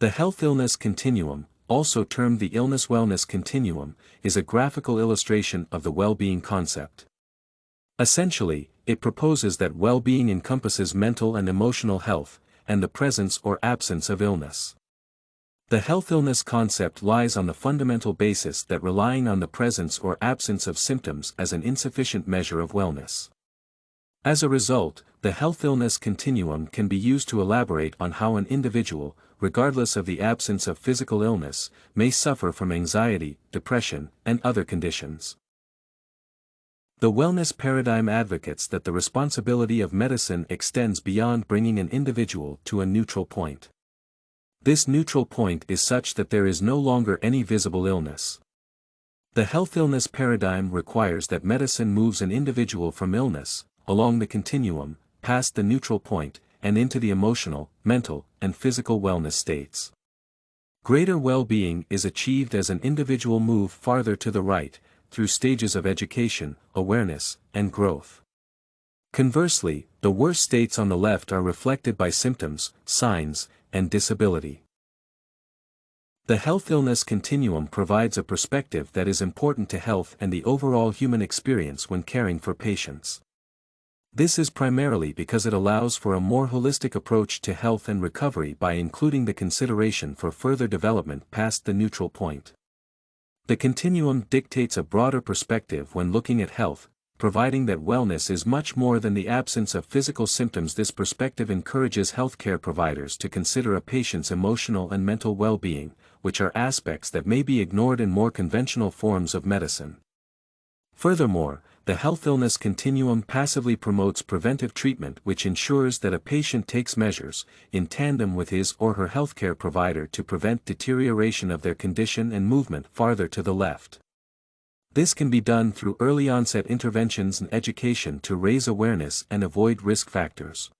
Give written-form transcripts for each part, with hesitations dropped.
The health-illness continuum, also termed the illness-wellness continuum, is a graphical illustration of the well-being concept. Essentially, it proposes that well-being encompasses mental and emotional health, and the presence or absence of illness. The health-illness concept lies on the fundamental basis that relying on the presence or absence of symptoms as an insufficient measure of wellness. As a result, the health-illness continuum can be used to elaborate on how an individual, regardless of the absence of physical illness, may suffer from anxiety, depression, and other conditions. The wellness paradigm advocates that the responsibility of medicine extends beyond bringing an individual to a neutral point. This neutral point is such that there is no longer any visible illness. The health-illness paradigm requires that medicine moves an individual from illness, along the continuum, past the neutral point, and into the emotional, mental, and physical wellness states. Greater well-being is achieved as an individual moves farther to the right, through stages of education, awareness, and growth. Conversely, the worst states on the left are reflected by symptoms, signs, and disability. The health-illness continuum provides a perspective that is important to health and the overall human experience when caring for patients. This is primarily because it allows for a more holistic approach to health and recovery by including the consideration for further development past the neutral point. The continuum dictates a broader perspective when looking at health, providing that wellness is much more than the absence of physical symptoms. This perspective encourages healthcare providers to consider a patient's emotional and mental well-being, which are aspects that may be ignored in more conventional forms of medicine. Furthermore, the health-illness continuum passively promotes preventive treatment, which ensures that a patient takes measures, in tandem with his or her healthcare provider, to prevent deterioration of their condition and movement farther to the left. This can be done through early onset interventions and education to raise awareness and avoid risk factors.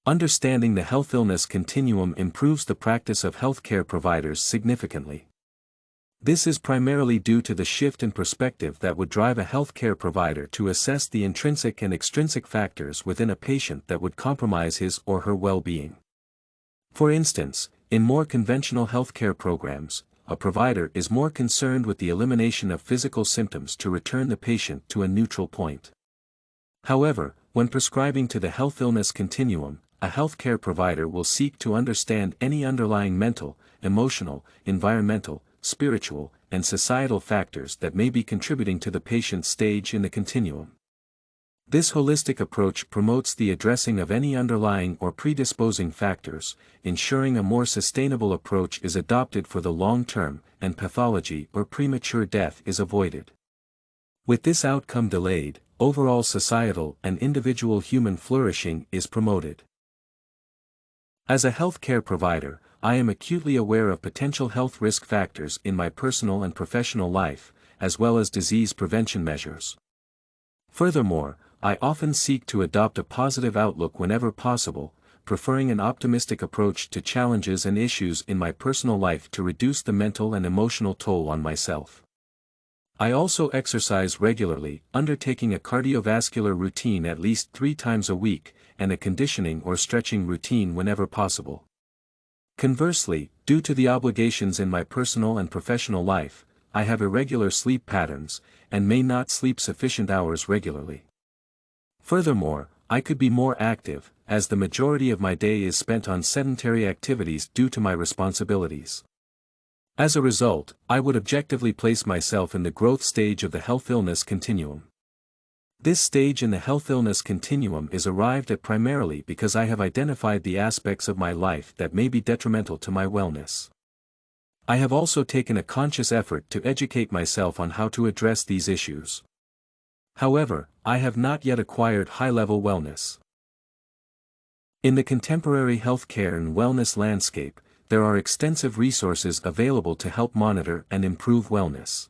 Understanding the health-illness continuum improves the practice of healthcare providers significantly. This is primarily due to the shift in perspective that would drive a healthcare provider to assess the intrinsic and extrinsic factors within a patient that would compromise his or her well-being. For instance, in more conventional healthcare programs, a provider is more concerned with the elimination of physical symptoms to return the patient to a neutral point. However, when prescribing to the health-illness continuum, a healthcare provider will seek to understand any underlying mental, emotional, environmental, spiritual, and societal factors that may be contributing to the patient's stage in the continuum. This holistic approach promotes the addressing of any underlying or predisposing factors, ensuring a more sustainable approach is adopted for the long term, and pathology or premature death is avoided. With this outcome delayed, overall societal and individual human flourishing is promoted. As a healthcare provider, I am acutely aware of potential health risk factors in my personal and professional life, as well as disease prevention measures. Furthermore, I often seek to adopt a positive outlook whenever possible, preferring an optimistic approach to challenges and issues in my personal life to reduce the mental and emotional toll on myself. I also exercise regularly, undertaking a cardiovascular routine at least 3 times a week, and a conditioning or stretching routine whenever possible. Conversely, due to the obligations in my personal and professional life, I have irregular sleep patterns, and may not sleep sufficient hours regularly. Furthermore, I could be more active, as the majority of my day is spent on sedentary activities due to my responsibilities. As a result, I would objectively place myself in the growth stage of the health-illness continuum. This stage in the health-illness continuum is arrived at primarily because I have identified the aspects of my life that may be detrimental to my wellness. I have also taken a conscious effort to educate myself on how to address these issues. However, I have not yet acquired high-level wellness. In the contemporary healthcare and wellness landscape, there are extensive resources available to help monitor and improve wellness.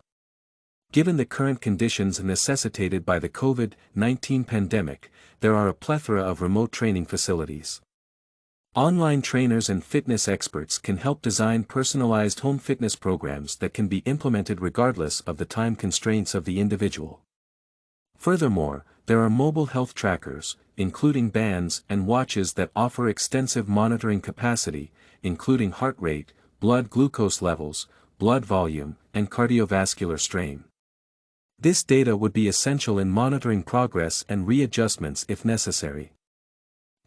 Given the current conditions necessitated by the COVID-19 pandemic, there are a plethora of remote training facilities. Online trainers and fitness experts can help design personalized home fitness programs that can be implemented regardless of the time constraints of the individual. Furthermore, there are mobile health trackers, including bands and watches that offer extensive monitoring capacity, including heart rate, blood glucose levels, blood volume, and cardiovascular strain. This data would be essential in monitoring progress and readjustments if necessary.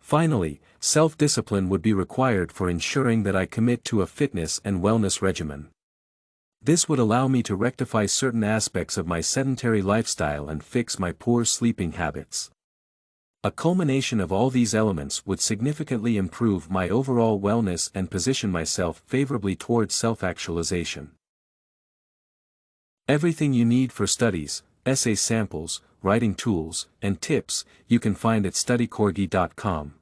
Finally, self-discipline would be required for ensuring that I commit to a fitness and wellness regimen. This would allow me to rectify certain aspects of my sedentary lifestyle and fix my poor sleeping habits. A culmination of all these elements would significantly improve my overall wellness and position myself favorably towards self-actualization. Everything you need for studies, essay samples, writing tools, and tips, you can find at studycorgi.com.